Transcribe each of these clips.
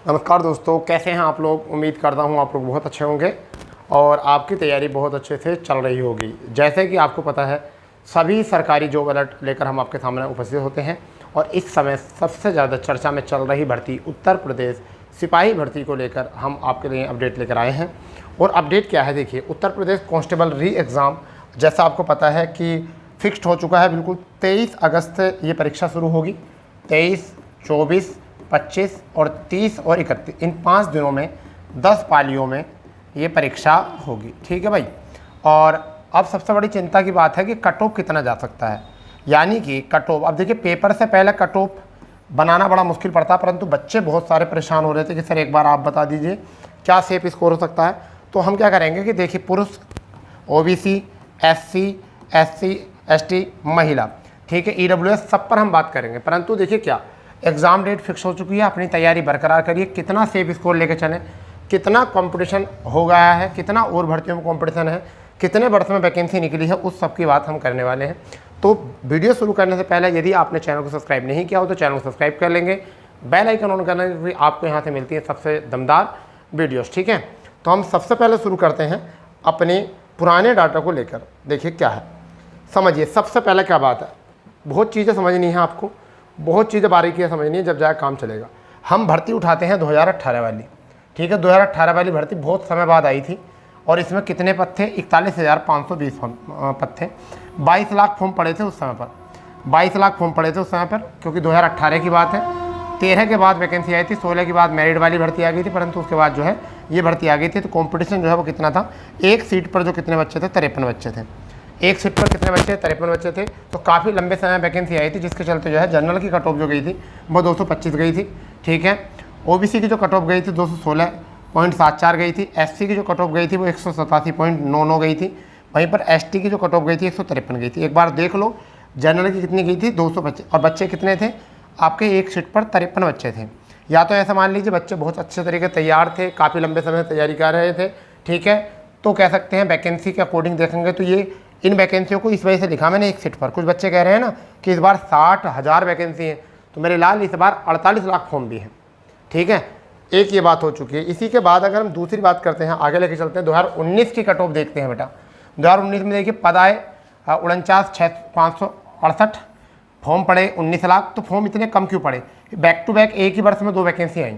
नमस्कार दोस्तों, कैसे हैं आप लोग। उम्मीद करता हूं आप लोग बहुत अच्छे होंगे और आपकी तैयारी बहुत अच्छे से चल रही होगी। जैसे कि आपको पता है, सभी सरकारी जॉब अलर्ट लेकर हम आपके सामने उपस्थित होते हैं और इस समय सबसे ज़्यादा चर्चा में चल रही भर्ती उत्तर प्रदेश सिपाही भर्ती को लेकर हम आपके लिए अपडेट लेकर आए हैं। और अपडेट क्या है, देखिए, उत्तर प्रदेश कांस्टेबल री एग्ज़ाम जैसा आपको पता है कि फिक्स्ड हो चुका है। बिल्कुल 23 अगस्त से ये परीक्षा शुरू होगी। 23, 24, 25 और 30 और 31 इन 5 दिनों में 10 पालियों में ये परीक्षा होगी। ठीक है भाई। और अब सबसे बड़ी चिंता की बात है कि कट ऑफ कितना जा सकता है, यानी कि कट ऑफ। अब देखिए, पेपर से पहले कट ऑफ बनाना बड़ा मुश्किल पड़ता है, परंतु बच्चे बहुत सारे परेशान हो रहे थे कि सर एक बार आप बता दीजिए क्या सेफ स्कोर हो सकता है। तो हम क्या करेंगे कि देखिए, पुरुष, OBC, SC, SC, ST, महिला, ठीक है, EWS, सब पर हम बात करेंगे। परंतु देखिए, क्या एग्ज़ाम डेट फिक्स हो चुकी है। अपनी तैयारी बरकरार करिए। कितना सेफ स्कोर लेके चलें, कितना कंपटीशन हो गया है, कितना और भर्तियों में कंपटीशन है, कितने वर्ष में वैकेंसी निकली है, उस सब की बात हम करने वाले हैं। तो वीडियो शुरू करने से पहले यदि आपने चैनल को सब्सक्राइब नहीं किया हो तो चैनल को सब्सक्राइब कर लेंगे। बेल आइकन ऑन करने से आपको यहाँ से मिलती है सबसे दमदार वीडियोज़। ठीक है, तो हम सबसे पहले शुरू करते हैं अपने पुराने डाटा को लेकर। देखिए क्या है, समझिए। सबसे पहले क्या बात है, बहुत चीज़ें समझनी है आपको, बहुत चीज़ें बारीकी है समझनी है, जब जाए काम चलेगा। हम भर्ती उठाते हैं 2018 वाली। ठीक है, 2018 वाली भर्ती बहुत समय बाद आई थी और इसमें कितने पद थे? 41,520 पद थे। 22 लाख फॉर्म पड़े थे उस समय पर। 22 लाख फॉर्म पड़े थे उस समय पर, क्योंकि 2018 की बात है। 13 के बाद वैकेंसी आई थी, 16 के बाद मेरिट वाली भर्ती आ गई थी, परंतु उसके बाद जो है ये भर्ती आ गई थी। तो कॉम्पिटिशन जो है वो कितना था, एक सीट पर जो कितने बच्चे थे? 53 बच्चे थे। एक सीट पर कितने बच्चे? 53 बच्चे थे। तो काफ़ी लंबे समय वैकेंसी आई थी, जिसके चलते जो है जनरल की कट ऑफ जो गई थी वो 225 गई थी। ठीक है, OBC की जो कट ऑफ गई थी 216.74 गई थी। SC की जो कट ऑफ गई थी वो 187.99 गई थी। वहीं पर ST की जो कट ऑफ गई थी 153 गई थी। एक बार देख लो, जनरल की कितनी गई थी? 225। और बच्चे कितने थे आपके? एक सीट पर 53 बच्चे थे। या तो ऐसा मान लीजिए बच्चे बहुत अच्छे तरीके तैयार थे, काफ़ी लंबे समय से तैयारी कर रहे थे। ठीक है, तो कह सकते हैं वैकेंसी के अकॉर्डिंग देखेंगे तो ये इन वैकेंसियों को इस वजह से लिखा मैंने एक सीट पर। कुछ बच्चे कह रहे हैं ना कि इस बार 60,000 वैकेंसी है, तो मेरे लाल इस बार 48 लाख फॉर्म भी हैं। ठीक है, एक ये बात हो चुकी है। इसी के बाद अगर हम दूसरी बात करते हैं, आगे लेके चलते हैं, 2019 की कट ऑफ देखते हैं बेटा। 2019 में देखिए, पद आए 49,568, फॉर्म पड़े 19 लाख। तो फॉर्म इतने कम क्यों पड़े? बैक टू बैक एक ही वर्ष में 2 वैकेंसी आई।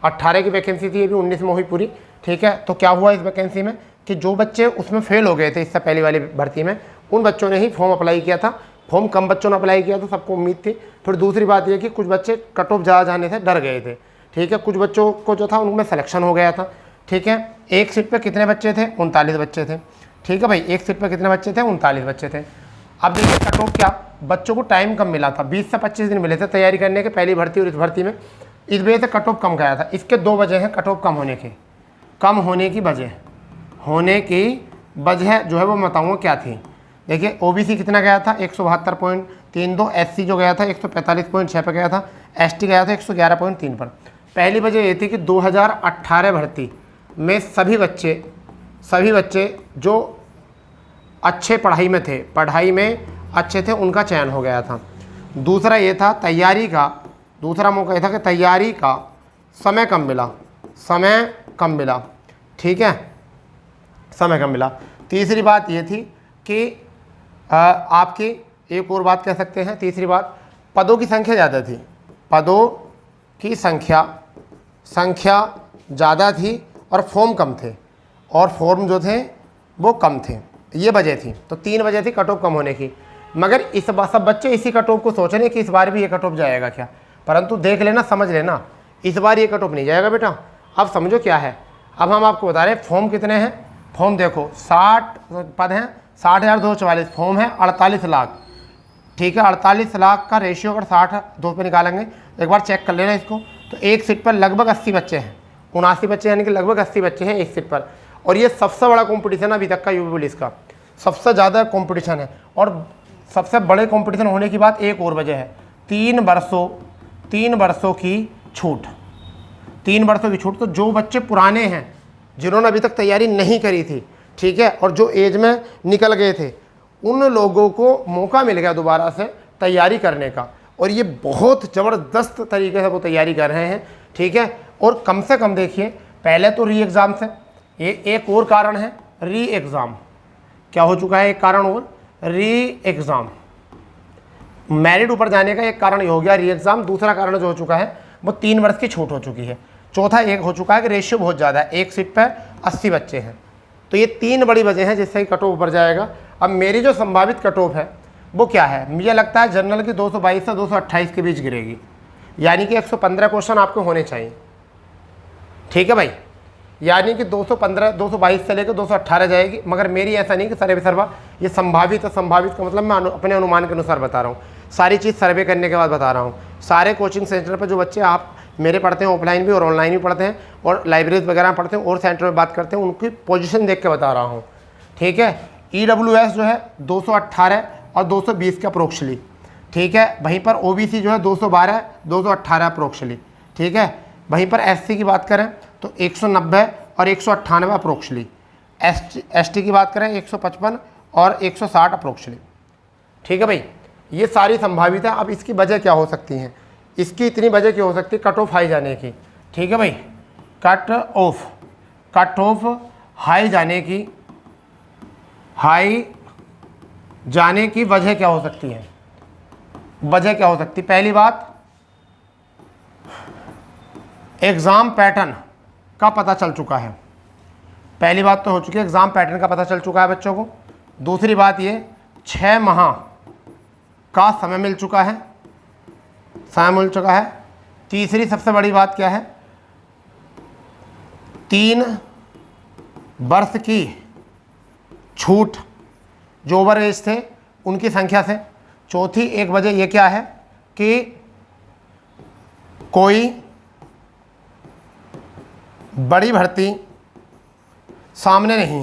18 की वैकेंसी थी, ये भी 19 में हुई पूरी। ठीक है, तो क्या हुआ इस वैकेंसी में कि जो बच्चे उसमें फेल हो गए थे इससे पहली वाली भर्ती में, उन बच्चों ने ही फॉर्म अप्लाई किया था। फॉर्म कम बच्चों ने अप्लाई किया था, सबको उम्मीद थी। फिर दूसरी बात यह कि कुछ बच्चे कट ऑफ ज़्यादा जाने से डर गए थे। ठीक है, कुछ बच्चों को जो था उनमें सिलेक्शन हो गया था। ठीक है, एक सीट पर कितने बच्चे थे? 39 बच्चे थे। ठीक है भाई, एक सीट पर कितने बच्चे थे? 39 बच्चे थे। अब देखिए कट ऑफ क्या, बच्चों को टाइम कम मिला था, 20 से 25 दिन मिले थे तैयारी करने के, पहली भर्ती और इस भर्ती में। इस वजह से कट ऑफ कम गया था। इसके 2 वजह हैं कट ऑफ कम होने की। कम होने की वजह जो है वो मैं बताऊँगा क्या थी। देखिए, OBC कितना गया था? 172.32। SC जो गया था 145.6 पर गया था। ST गया था 111.3 पर। पहली वजह ये थी कि 2018 भर्ती में सभी बच्चे जो अच्छे पढ़ाई में अच्छे थे, उनका चयन हो गया था। दूसरा ये था तैयारी का, दूसरा मौका ये था कि तैयारी का समय कम मिला। ठीक है, समय कम मिला। तीसरी बात ये थी कि आपकी एक और बात कह सकते हैं, तीसरी बात, पदों की संख्या ज़्यादा थी। पदों की संख्या ज़्यादा थी और फॉर्म कम थे, और फॉर्म जो थे वो कम थे। ये वजह थी। तो 3 वजह थी कट ऑफ कम होने की। मगर इस बार सब बच्चे इसी कट ऑफ को सोच रहे हैं कि इस बार भी ये कट ऑफ जाएगा क्या, परंतु देख लेना, समझ लेना, इस बार ये कट ऑफ नहीं जाएगा बेटा। अब समझो क्या है। अब हम आपको बता रहे हैं फॉर्म कितने हैं। फॉर्म देखो, 60 पद हैं, 60,244 फॉर्म है, 48 लाख। ठीक है, 48 लाख का रेशियो अगर 60 पे निकालेंगे, एक बार चेक कर लेना इसको, तो एक सीट पर लगभग 80 बच्चे हैं। 79 बच्चे, यानी कि लगभग 80 बच्चे हैं एक सीट पर। और ये सबसे बड़ा कंपटीशन अभी तक का यूपी पुलिस का, सबसे ज़्यादा कंपटीशन है। और सबसे बड़े कंपटीशन होने की बात एक और वजह है, 3 वर्षों की छूट। 3 वर्षों की छूट। तो जो बच्चे पुराने हैं, जिन्होंने अभी तक तैयारी नहीं करी थी, ठीक है, और जो एज में निकल गए थे, उन लोगों को मौका मिल गया दोबारा से तैयारी करने का। और ये बहुत ज़बरदस्त तरीके से वो तैयारी कर रहे हैं। ठीक है, और कम से कम देखिए, पहले तो री एग्ज़ाम से, ये एक और कारण है री एग्ज़ाम, क्या हो चुका है एक कारण और, री एग्ज़ाम। मेरिट ऊपर जाने का एक कारण ये हो गया री एग्ज़ाम। दूसरा कारण जो हो चुका है वो 3 वर्ष की छूट हो चुकी है। चौथा एक हो चुका है कि रेशियो बहुत ज़्यादा है, एक सीट पर 80 बच्चे हैं। तो ये 3 बड़ी वजह हैं जिससे कट ऑफ ऊपर जाएगा। अब मेरी जो संभावित कट ऑफ है वो क्या है, मुझे लगता है जनरल की 222 से 228 के बीच गिरेगी, यानी कि 115 क्वेश्चन आपको होने चाहिए। ठीक है भाई, यानी कि 215 222 से लेकर 218 जाएगी। मगर मेरी ऐसा नहीं कि सर्वे सर्वा ये संभावित है, संभावित का मतलब मैं अपने अनुमान के अनुसार बता रहा हूँ, सारी चीज़ सर्वे करने के बाद बता रहा हूँ। सारे कोचिंग सेंटर पर जो बच्चे आप मेरे पढ़ते हैं, ऑफलाइन भी और ऑनलाइन भी पढ़ते हैं और लाइब्रेरीज वगैरह पढ़ते हैं और सेंटर में बात करते हैं, उनकी पोजीशन देख के बता रहा हूँ। ठीक है, EWS जो है 218 और 220 का अप्रोक्सली। ठीक है, वहीं पर OBC जो है 212 218 अप्रोक्सली। ठीक है, वहीं पर SC की बात करें तो 190 और 198 अप्रोक्सली। ST की बात करें 155 और 160 अप्रोक्सली। ठीक है भाई, ये सारी संभावित है। अब इसकी वजह क्या हो सकती हैं, इसकी इतनी वजह क्या हो सकती है कट ऑफ हाई जाने की। ठीक है भाई, कट ऑफ हाई जाने की वजह क्या हो सकती है, वजह क्या हो सकती है। पहली बात, एग्ज़ाम पैटर्न का पता चल चुका है। पहली बात तो हो चुकी है, एग्ज़ाम पैटर्न का पता चल चुका है बच्चों को। दूसरी बात ये 6 माह का समय मिल चुका है, तीसरी सबसे बड़ी बात क्या है, 3 वर्ष की छूट जो ओवर एज थे उनकी संख्या से। चौथी एक वजह ये क्या है कि कोई बड़ी भर्ती सामने नहीं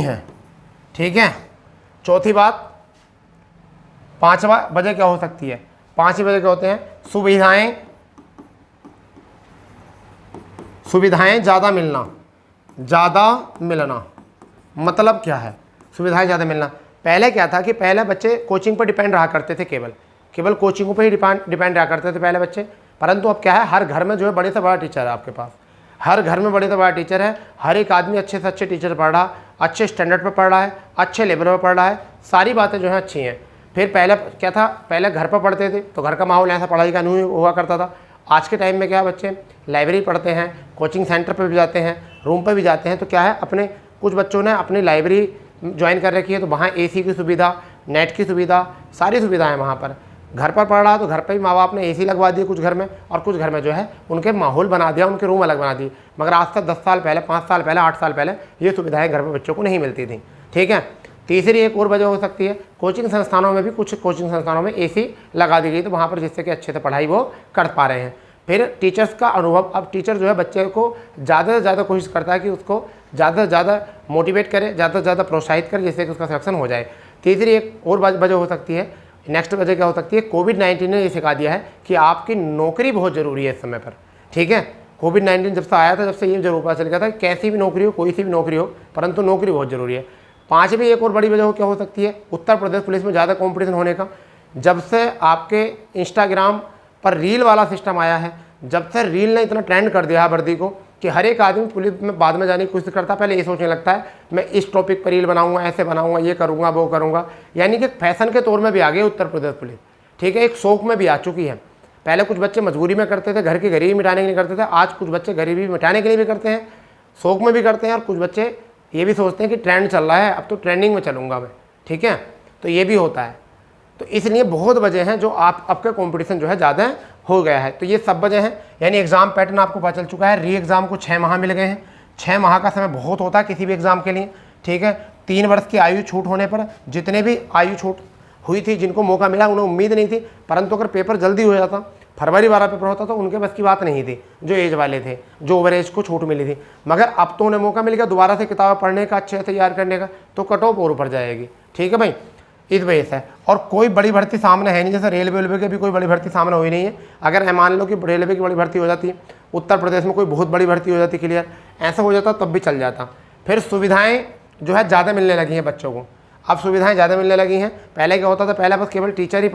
है। ठीक है, चौथी बात। पांचवा वजह क्या हो सकती है, पांचवी वजह क्या होते हैं, सुविधाएं ज़्यादा मिलना। मतलब क्या है सुविधाएं ज़्यादा मिलना। पहले क्या था कि पहले बच्चे कोचिंग पर डिपेंड रहा करते थे, केवल कोचिंगों पर ही डिपेंड रहा करते थे पहले बच्चे। परंतु अब क्या है, हर घर में जो है बड़े से बड़ा टीचर है आपके पास, हर घर में बड़े से बड़ा टीचर है। हर एक आदमी अच्छे से अच्छे टीचर पढ़ रहा, अच्छे स्टैंडर्ड पर पढ़ रहा है, अच्छे लेवल पर पढ़ रहा है, सारी बातें जो है अच्छी हैं। फिर पहले क्या था, पहले घर पर पढ़ते थे तो घर का माहौल ऐसा पढ़ाई का नहीं हुआ करता था। आज के टाइम में क्या है, बच्चे लाइब्रेरी पढ़ते हैं, कोचिंग सेंटर पर भी जाते हैं, रूम पर भी जाते हैं। तो क्या है, अपने कुछ बच्चों ने अपनी लाइब्रेरी ज्वाइन कर रखी है, तो वहाँ AC की सुविधा, नेट की सुविधा, सारी सुविधाएँ वहाँ पर। घर पर पढ़ रहा तो घर पर भी माँ बाप ने AC लगवा दिए कुछ घर में, और कुछ घर में जो है उनके माहौल बना दिया, उनके रूम अलग बना दिए। मगर आज तक 10 साल पहले, 5 साल पहले, 8 साल पहले ये सुविधाएं घर पर बच्चों को नहीं मिलती थी। ठीक है, तीसरी एक और वजह हो सकती है, कोचिंग संस्थानों में भी कुछ कोचिंग संस्थानों में AC लगा दी गई, तो वहाँ पर जिससे कि अच्छे से पढ़ाई वो कर पा रहे हैं। फिर टीचर्स का अनुभव, अब टीचर जो है बच्चे को ज़्यादा से ज़्यादा कोशिश करता है कि उसको ज़्यादा से ज़्यादा मोटिवेट करे, ज़्यादा से ज़्यादा प्रोत्साहित करे, जिससे कि उसका सिलेक्शन हो जाए। तीसरी एक और वजह हो सकती है, नेक्स्ट वजह क्या हो सकती है, कोविड-19 ने ये सिखा दिया है कि आपकी नौकरी बहुत ज़रूरी है इस समय पर। ठीक है, कोविड-19 जब से आया था, जब से ये जरूर पता चल गया था कि कैसी भी नौकरी हो, कोई सी भी नौकरी हो, परंतु नौकरी बहुत ज़रूरी है। पाँचवीं एक और बड़ी वजह क्या हो सकती है, उत्तर प्रदेश पुलिस में ज़्यादा कंपटीशन होने का। जब से आपके इंस्टाग्राम पर रील वाला सिस्टम आया है, जब से रील ने इतना ट्रेंड कर दिया है वर्दी को कि हर एक आदमी पुलिस में बाद में जाने की कोशिश करता है। पहले ये सोचने लगता है मैं इस टॉपिक पर रील बनाऊंगा, ऐसे बनाऊंगा, ये करूंगा, वो करूंगा, यानी कि फैशन के तौर में भी आ गई उत्तर प्रदेश पुलिस। ठीक है, एक शौक में भी आ चुकी है। पहले कुछ बच्चे मजबूरी में करते थे, घर की गरीबी मिटाने के लिए करते थे, आज कुछ बच्चे गरीबी मिटाने के लिए भी करते हैं, शौक में भी करते हैं, और कुछ बच्चे ये भी सोचते हैं कि ट्रेंड चल रहा है, अब तो ट्रेंडिंग में चलूँगा मैं। ठीक है, तो ये भी होता है। तो इसलिए बहुत वजह हैं जो आपका कंपटीशन जो है ज़्यादा हो गया है। तो ये सब वजह हैं, यानी एग्ज़ाम पैटर्न आपको पता चल चुका है। री एग्ज़ाम को 6 माह मिल गए हैं। 6 माह का समय बहुत होता है किसी भी एग्ज़ाम के लिए। ठीक है, 3 वर्ष की आयु छूट होने पर जितने भी आयु छूट हुई थी, जिनको मौका मिला, उन्हें उम्मीद नहीं थी, परंतु अगर पेपर जल्दी हो जाता, फरवरी 12 पेपर होता, तो उनके बस की बात नहीं थी, जो एज वाले थे, जो ओवर एज को छूट मिली थी। मगर अब तो उन्हें मौका मिल गया दोबारा से किताबें पढ़ने का, अच्छे से तैयार करने का, तो कट ऑफ और ऊपर जाएगी। ठीक है भाई, इस वजह से। और कोई बड़ी भर्ती सामने है नहीं, जैसे रेलवे की भी कोई बड़ी भर्ती सामने हुई नहीं है। अगर मान लो कि रेलवे की बड़ी भर्ती हो जाती है, उत्तर प्रदेश में कोई बहुत बड़ी भर्ती हो जाती क्लियर, ऐसा हो जाता तब भी चल जाता। फिर सुविधाएं जो है ज़्यादा मिलने लगी हैं बच्चों को। अब सुविधाएं ज़्यादा मिलने लगी हैं। पहले क्या होता था, पहले बस केवल टीचर ही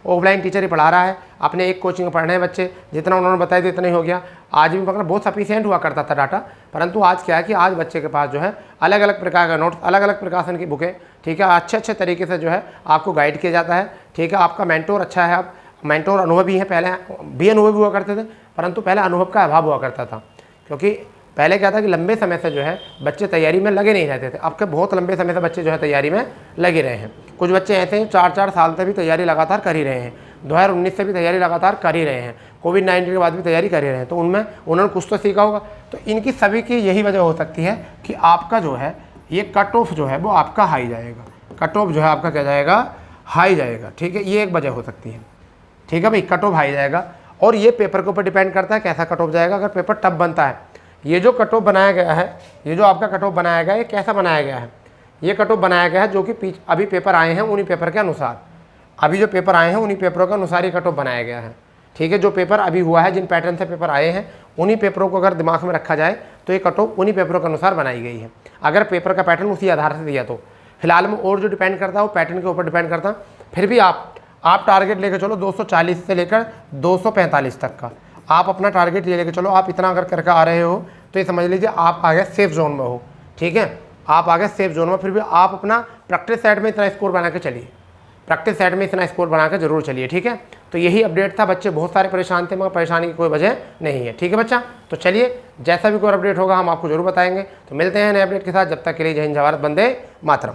ऑफलाइन टीचर ही पढ़ा रहा है, अपने एक कोचिंग में पढ़ रहे हैं बच्चे, जितना उन्होंने बताया था इतना ही हो गया। आज भी मतलब बहुत सफिशिएंट हुआ करता था डाटा, परंतु आज क्या है कि आज बच्चे के पास जो है अलग अलग प्रकार का नोट्स, अलग अलग प्रकाशन की बुकें, ठीक है, अच्छे तरीके से जो है आपको गाइड किया जाता है, ठीक है। आपका मेंटोर अच्छा है, आप मेंटोर अनुभवी हैं, पहले भी अनुभवी हुआ करते थे, परंतु पहले अनुभव का अभाव हुआ करता था, क्योंकि पहले क्या था कि लंबे समय से जो है बच्चे तैयारी में लगे नहीं रहते थे। अब के बहुत लंबे समय से बच्चे जो है तैयारी में लगे रहे हैं। कुछ बच्चे ऐसे हैं 4-4 साल से भी तैयारी लगातार कर ही रहे हैं, 2019 से भी तैयारी लगातार कर ही रहे हैं, कोविड-19 के बाद भी तैयारी कर ही रहे हैं, तो उनमें उन्होंने कुछ तो सीखा होगा। तो इनकी सभी की यही वजह हो सकती है कि आपका जो है ये कट ऑफ जो है वो आपका हाई जाएगा, कट ऑफ जो है आपका क्या जाएगा, हाई जाएगा, ठीक है। ये एक वजह हो सकती है, ठीक है भाई, कट ऑफ हाई जाएगा। और ये पेपर के ऊपर डिपेंड करता है कैसा कट ऑफ जाएगा। अगर पेपर टफ बनता है, ये जो कट ऑफ बनाया गया है, ये जो आपका कट ऑफ बनाया गया है, ये कैसा बनाया गया है, ये कट ऑफ बनाया गया है जो कि अभी पेपर आए हैं उन्हीं पेपर के अनुसार, अभी जो पेपर आए हैं उन्हीं पेपरों के अनुसार ये कट ऑफ बनाया गया है, ठीक है। जो पेपर अभी हुआ है, जिन पैटर्न से पेपर आए हैं, उन्हीं पेपरों को अगर दिमाग में रखा जाए तो ये कट ऑफ उन्हीं पेपरों के अनुसार बनाई गई है। अगर पेपर का पैटर्न उसी आधार से दिया तो फिलहाल में और जो डिपेंड करता है वो पैटर्न के ऊपर डिपेंड करता है। फिर भी आप टारगेट लेकर चलो 240 से लेकर 245 तक का, आप अपना टारगेट ये लेकर चलो। आप इतना अगर करके आ रहे हो तो ये समझ लीजिए आप आगे सेफ जोन में हो, ठीक है, आप आगे सेफ जोन में। फिर भी आप अपना प्रैक्टिस सेट में इतना स्कोर बना के चलिए, प्रैक्टिस सेट में इतना स्कोर बना के जरूर चलिए, ठीक है। तो यही अपडेट था। बच्चे बहुत सारे परेशान थे, मगर परेशानी की कोई वजह नहीं है, ठीक है बच्चा। तो चलिए, जैसा भी कोई अपडेट होगा हम आपको जरूर बताएंगे। तो मिलते हैं नए अपडेट के साथ, जब तक के लिए जय हिंद, जय भारत, वंदे मातरम।